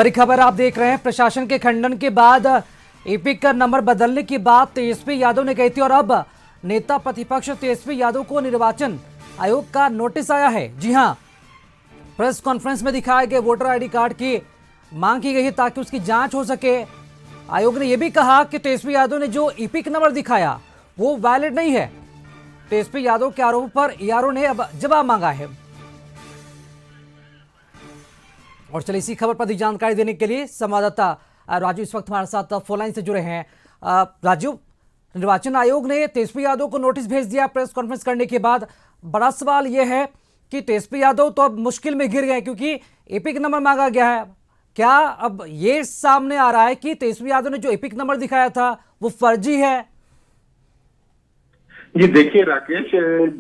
बड़ी खबर आप देख रहे हैं। प्रशासन के खंडन के बाद एपिक का नंबर बदलने की बात तेजस्वी यादव ने कही थी और अब नेता प्रतिपक्ष तेजस्वी यादव को निर्वाचन आयोग का नोटिस आया है। जी हां, प्रेस कॉन्फ्रेंस में दिखाए गए वोटर आईडी कार्ड की मांग की गई है ताकि उसकी जांच हो सके। आयोग ने यह भी कहा कि तेजस्वी यादव ने जो एपिक नंबर दिखाया वो वैलिड नहीं है। तेजस्वी यादव के आरोप पर ईआरओ ने अब जवाब मांगा है। और चलिए इसी खबर पर अधिक जानकारी देने के लिए संवाददाता राजू इस वक्त हमारे साथ फोन लाइन से जुड़े हैं। राजू, निर्वाचन आयोग ने तेजस्वी यादव को नोटिस भेज दिया प्रेस कॉन्फ्रेंस करने के बाद। बड़ा सवाल यह है कि तेजस्वी यादव तो अब मुश्किल में घिर गए क्योंकि एपिक नंबर मांगा गया है। क्या अब ये सामने आ रहा है कि तेजस्वी यादव ने जो एपिक नंबर दिखाया था वो फर्जी है? जी देखिए राकेश,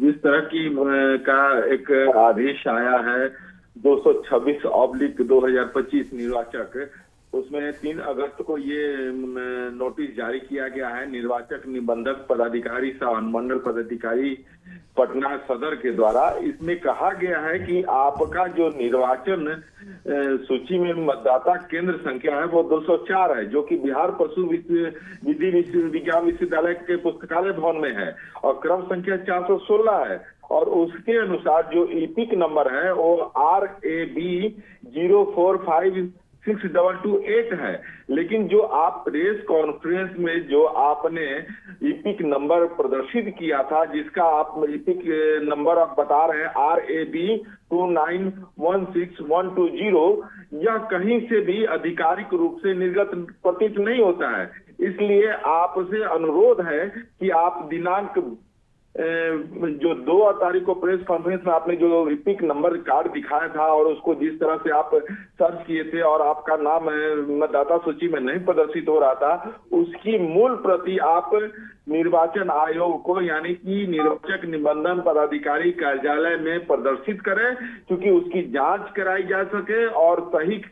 जिस तरह की का एक आदेश आया है 226/2025 निर्वाचक, उसमें 3 अगस्त को ये नोटिस जारी किया गया है निर्वाचक निबंधक पदाधिकारी सह अनुमंडल पदाधिकारी पटना सदर के द्वारा। इसमें कहा गया है कि आपका जो निर्वाचन सूची में मतदाता केंद्र संख्या है वो 204 है, जो कि बिहार पशु विधि विज्ञान विश्वविद्यालय के पुस्तकालय भवन में है, और क्रम संख्या 416 है। और उसके अनुसार जो एपिक नंबर है वो RAB 045622 है। लेकिन जो आप प्रेस कॉन्फ्रेंस में जो आपने एपिक नंबर प्रदर्शित किया था, जिसका आप एपिक नंबर आप बता रहे हैं RAB 2916120, यह कहीं से भी आधिकारिक रूप से निर्गत प्रतीत नहीं होता है। इसलिए आपसे अनुरोध है कि आप दिनांक जो 2 तारीख को प्रेस कॉन्फ्रेंस में आपने जो एपिक नंबर कार्ड दिखाया था और उसको जिस तरह से आप सर्च किए थे और आपका नाम मतदाता सूची में नहीं प्रदर्शित हो रहा था, उसकी मूल प्रति आप निर्वाचन आयोग को यानी कि निर्वाचक निबंधन पदाधिकारी कार्यालय में प्रदर्शित करें, क्योंकि उसकी जांच कराई जा सके और सही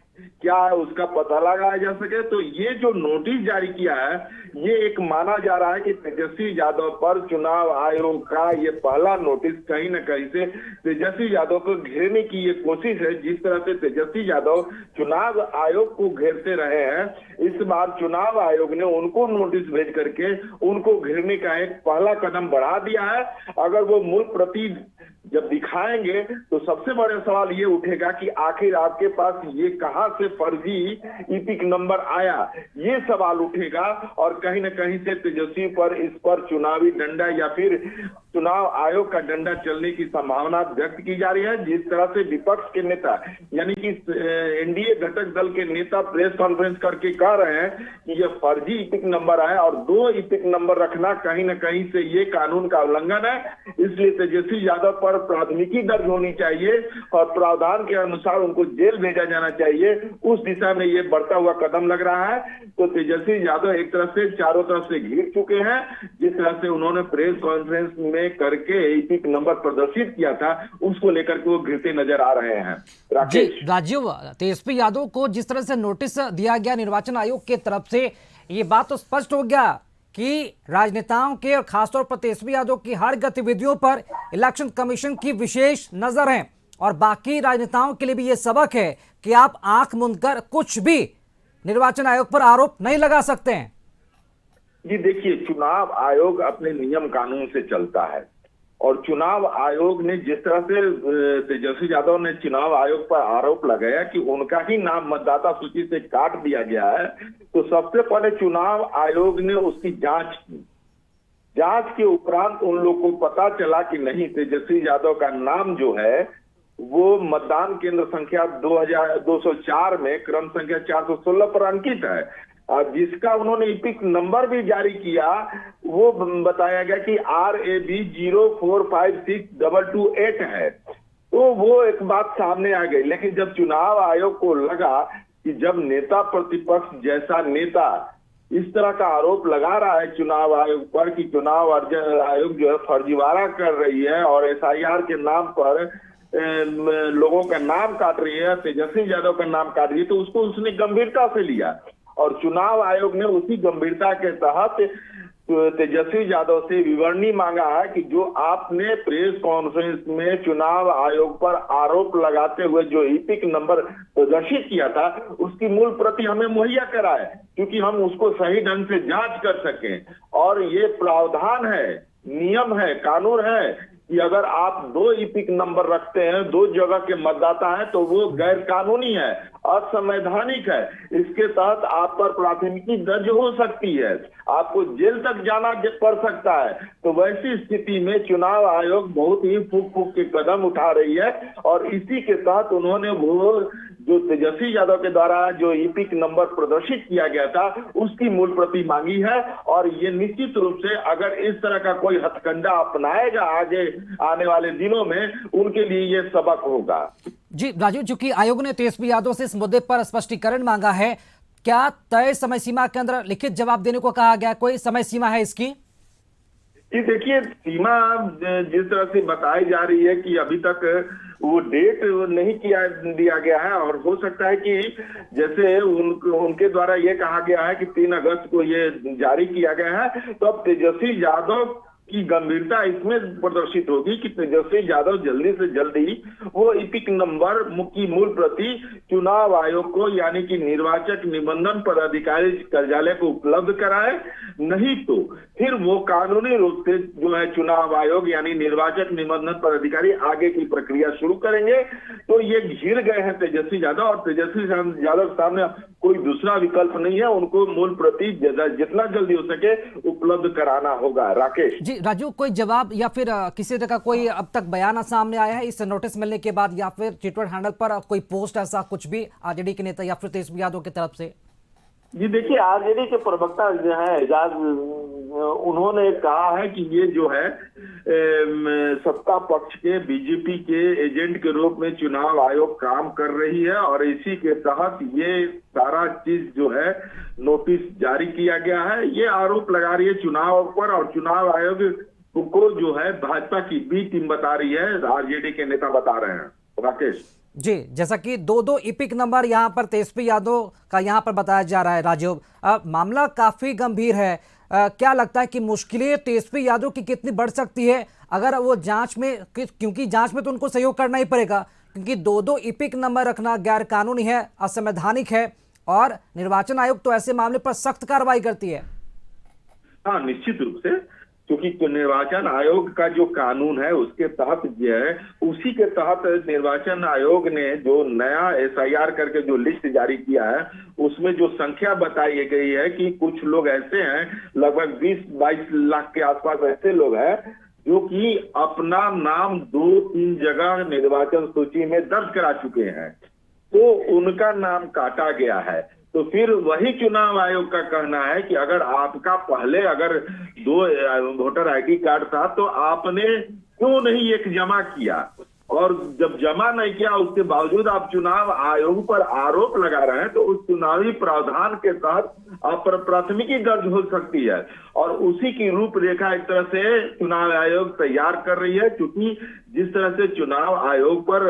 क्या है उसका पता लगाया जा सके। तो ये जो नोटिस जारी किया है, ये एक माना जा रहा है कि तेजस्वी यादव पर चुनाव आयोग का ये पहला नोटिस कहीं न कहीं से तेजस्वी यादव को घेरने की ये कोशिश है। जिस तरह से तेजस्वी यादव चुनाव आयोग को घेरते रहे हैं, इस बार चुनाव आयोग ने उनको नोटिस भेज करके उनको घेरने का एक पहला कदम बढ़ा दिया है। अगर वो मूल प्रति जब दिखाएंगे तो सबसे बड़ा सवाल ये उठेगा कि आखिर आपके पास ये कहां से फर्जी एपिक नंबर आया, ये सवाल उठेगा। और कहीं न कहीं से तेजस्वी पर इस पर चुनावी डंडा या फिर चुनाव आयोग का डंडा चलने की संभावना व्यक्त की जा रही है। जिस तरह से विपक्ष के नेता यानी कि एनडीए घटक दल के नेता प्रेस कॉन्फ्रेंस करके कह रहे हैं कि ये फर्जी एपिक नंबर है और 2 एपिक नंबर रखना कहीं न कहीं से ये कानून का उल्लंघन है। इसलिए तेजस्वी यादव पर प्राथमिकी दर्ज होनी चाहिए और प्रावधान के अनुसार उनको जेल भेजा जाना चाहिए। उस दिशा में ये बढ़ता हुआ कदम लग रहा है। तो तेजस्वी यादव एक तरफ से चारों तरफ से घिर चुके हैं। जिस तरह से उन्होंने प्रेस कॉन्फ्रेंस में करके एपिक नंबर प्रदर्शित किया था, उसको लेकर के वो घिरते नजर आ रहे हैं। राकेश, राजीव, तेजस्वी यादव को जिस तरह से नोटिस दिया गया निर्वाचन आयोग की तरफ से, ये बात तो स्पष्ट हो गया कि राजनेताओं के और खासतौर पर तेजस्वी यादव की हर गतिविधियों पर इलेक्शन कमीशन की विशेष नजर है। और बाकी राजनेताओं के लिए भी यह सबक है कि आप आंख मूंदकर कुछ भी निर्वाचन आयोग पर आरोप नहीं लगा सकते हैं। जी देखिए, चुनाव आयोग अपने नियम कानून से चलता है और चुनाव आयोग ने जिस तरह से तेजस्वी यादव ने चुनाव आयोग पर आरोप लगाया कि उनका ही नाम मतदाता सूची से काट दिया गया है, तो सबसे पहले चुनाव आयोग ने उसकी जांच की। जांच के उपरांत उन लोगों को पता चला कि नहीं, तेजस्वी यादव का नाम जो है वो मतदान केंद्र संख्या 204 में क्रम संख्या 416 पर अंकित है। जिसका उन्होंने एपिक नंबर भी जारी किया, वो बताया गया कि RAB 045622 है। तो वो एक बात सामने आ गई। लेकिन जब चुनाव आयोग को लगा कि जब नेता प्रतिपक्ष जैसा नेता इस तरह का आरोप लगा रहा है चुनाव आयोग पर कि चुनाव आयोग जो है फर्जीवाड़ा कर रही है और SIR के नाम पर लोगों का नाम काट रही है, तेजस्वी यादव का नाम काट रही है, तो उसको उसने गंभीरता से लिया और चुनाव आयोग ने उसी गंभीरता के तहत तेजस्वी यादव से विवरणी मांगा है कि जो आपने प्रेस कॉन्फ्रेंस में चुनाव आयोग पर आरोप लगाते हुए जो ईपिक नंबर प्रदर्शित किया था उसकी मूल प्रति हमें मुहैया कराए, क्योंकि हम उसको सही ढंग से जांच कर सकें। और ये प्रावधान है, नियम है, कानून है कि अगर आप 2 ईपिक नंबर रखते हैं, 2 जगह के मतदाता हैं, तो वो गैर कानूनी है, असंवैधानिक है। इसके तहत आप पर प्राथमिकी दर्ज हो सकती है, आपको जेल तक जाना पड़ सकता है। तो वैसी स्थिति में चुनाव आयोग बहुत ही फूक फूक के कदम उठा रही है और इसी के तहत उन्होंने वो जो तेजस्वी यादव के द्वारा जो ईपिक नंबर प्रदर्शित किया गया था उसकी मूल प्रति मांगी है। और ये निश्चित रूप से अगर इस तरह का कोई हथकंडा अपनाएगा आगे आने वाले दिनों में, उनके लिए ये सबक होगा। जी राजू, चूंकि आयोग ने तेजस्वी यादव से इस मुद्दे पर स्पष्टीकरण मांगा है, क्या तय समय सीमा के अंदर लिखित जवाब देने को कहा गया? कोई समय सीमा है इसकी? ये देखिए, सीमा जिस तरह से बताई जा रही है कि अभी तक वो डेट नहीं दिया गया है, और हो सकता है कि जैसे उनके द्वारा ये कहा गया है कि 3 अगस्त को ये जारी किया गया है, तो अब तेजस्वी यादव की गंभीरता इसमें प्रदर्शित होगी कि तेजस्वी यादव जल्दी से जल्दी वो ईपिक नंबर की मूल प्रति चुनाव आयोग को यानी कि निर्वाचक निबंधन पदाधिकारी कार्यालय को उपलब्ध कराए, नहीं तो फिर वो कानूनी रूप से जो है चुनाव आयोग यानी निर्वाचक निबंधन पदाधिकारी आगे की प्रक्रिया शुरू करेंगे। तो ये घिर गए हैं तेजस्वी यादव, और तेजस्वी यादव के सामने कोई दूसरा विकल्प नहीं है, उनको मूल प्रति जितना जल्दी हो सके उपलब्ध कराना होगा। राकेश जी राजू, कोई जवाब या फिर किसी तरह का कोई अब तक बयान सामने आया है इस नोटिस मिलने के बाद, या फिर ट्विटर हैंडल पर कोई पोस्ट ऐसा कुछ भी आरजेडी के नेता या फिर तेजस्वी यादव की तरफ से? जी देखिए, आरजेडी के प्रवक्ता जो है एजाज, उन्होंने कहा है कि ये जो है सत्ता पक्ष के बीजेपी के एजेंट के रूप में चुनाव आयोग काम कर रही है, और इसी के तहत ये सारा चीज जो है नोटिस जारी किया गया है। ये आरोप लगा रही है चुनाव पर, और चुनाव आयोग को जो है भाजपा की बी टीम बता रही है, आरजेडी के नेता बता रहे हैं। राकेश जी, जैसा कि 2-2 ईपिक नंबर यहां पर तेजस्वी यादव का यहां पर बताया जा रहा है राजीव, मामला काफी गंभीर है। क्या लगता है कि मुश्किलें तेजस्वी यादव की कितनी बढ़ सकती है अगर वो जांच में, क्योंकि जांच में तो उनको सहयोग करना ही पड़ेगा, क्योंकि 2-2 ईपिक नंबर रखना गैर कानूनी है, असंवैधानिक है, और निर्वाचन आयोग तो ऐसे मामले पर सख्त कार्रवाई करती है। हाँ, निश्चित रूप से, क्योंकि निर्वाचन आयोग का जो कानून है उसके तहत जो है, उसी के तहत निर्वाचन आयोग ने जो नया एसआईआर करके जो लिस्ट जारी किया है उसमें जो संख्या बताई गई है कि कुछ लोग ऐसे हैं, लगभग 20-22 लाख के आसपास ऐसे लोग हैं जो कि अपना नाम 2-3 जगह निर्वाचन सूची में दर्ज करा चुके हैं, तो उनका नाम काटा गया है। तो फिर वही चुनाव आयोग का कहना है कि अगर आपका पहले अगर 2 वोटर आईडी कार्ड था तो आपने क्यों नहीं एक जमा किया, और जब जमा नहीं किया उसके बावजूद आप चुनाव आयोग पर आरोप लगा रहे हैं, तो उस चुनावी प्रावधान के तहत आप पर प्राथमिकी दर्ज हो सकती है। और उसी की रूपरेखा एक तरह से चुनाव आयोग तैयार कर रही है, क्योंकि जिस तरह से चुनाव आयोग पर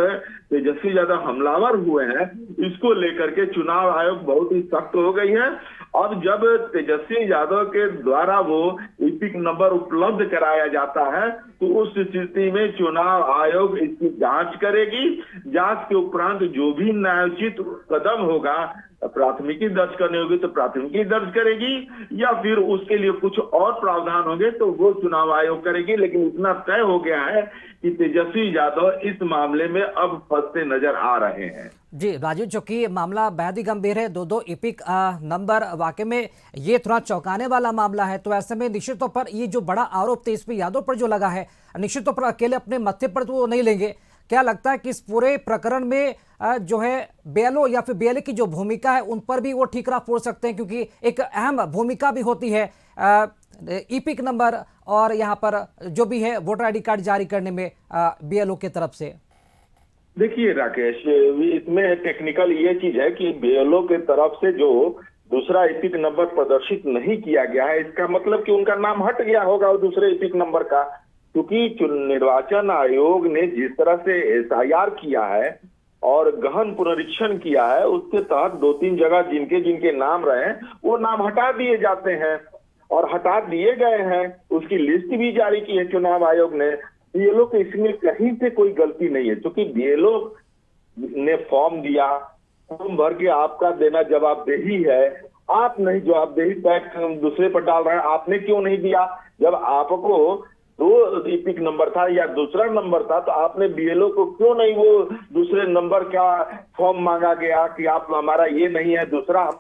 तेजस्वी यादव हमलावर हुए हैं, इसको लेकर के चुनाव आयोग बहुत ही सख्त हो गई है। अब जब तेजस्वी यादव के द्वारा वो ईपिक नंबर उपलब्ध कराया जाता है तो उस स्थिति में चुनाव आयोग इसकी जांच करेगी। जांच के उपरांत जो भी न्यायोचित कदम होगा, प्राथमिकी दर्ज करनी होगी तो प्राथमिकी दर्ज करेगी, या फिर उसके लिए कुछ और प्रावधान होंगे तो वो चुनाव आयोग करेगी। लेकिन इतना तय हो गया है कि तेजस्वी यादव इस मामले में अब फंसते नजर आ रहे हैं। जी राजू, चूंकि मामला बेहद ही गंभीर है, 2-2 ईपिक नंबर वाकई में ये थोड़ा चौंकाने वाला मामला है, तो ऐसे में निश्चित तौर पर ये जो बड़ा आरोप तेजस्वी यादव पर जो लगा है, निश्चित तौर पर अकेले अपने मत्थे पर तो वो नहीं लेंगे। क्या लगता है कि इस पूरे प्रकरण में जो है बीएलओ या फिर बीएलए की जो भूमिका है उन पर भी वो ठीकरा फोड़ सकते हैं, क्योंकि एक अहम भूमिका भी होती है ईपिक नंबर और यहाँ पर जो भी है वोटर आईडी कार्ड जारी करने में बीएलओ की तरफ से? देखिए राकेश, इसमें टेक्निकल ये चीज है कि बीएलओ के तरफ से जो दूसरा ईपिक नंबर प्रदर्शित नहीं किया गया है, इसका मतलब कि उनका नाम हट गया होगा दूसरे ईपिक नंबर का, क्योंकि निर्वाचन आयोग ने जिस तरह से एसआईआर किया है और गहन पुनरीक्षण किया है, उसके तहत 2-3 जगह जिनके जिनके नाम रहे वो नाम हटा दिए जाते हैं। और हटा दिए गए हैं। उसकी लिस्ट भी जारी की है चुनाव आयोग ने। बीएलओ के इसमें कहीं से कोई गलती नहीं है, क्योंकि बीएलओ ने फॉर्म दिया, फॉर्म भर के आपका देना जवाबदेही है। आप नहीं जवाबदेही टैक्स दूसरे पर डाल रहे हैं। आपने क्यों नहीं दिया? जब आपको 2 ईपिक नंबर था या दूसरा नंबर था, तो आपने बीएलओ को क्यों नहीं वो दूसरे नंबर का फॉर्म मांगा गया कि आप हमारा ये नहीं है दूसरा।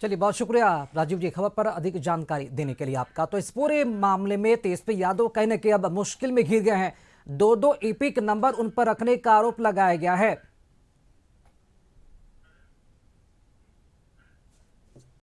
चलिए, बहुत शुक्रिया राजीव जी, खबर पर अधिक जानकारी देने के लिए आपका। तो इस पूरे मामले में तेजस्वी यादव कहीं ना कहीं अब मुश्किल में घिर गए हैं। 2-2 ईपिक नंबर उन पर रखने का आरोप लगाया गया है।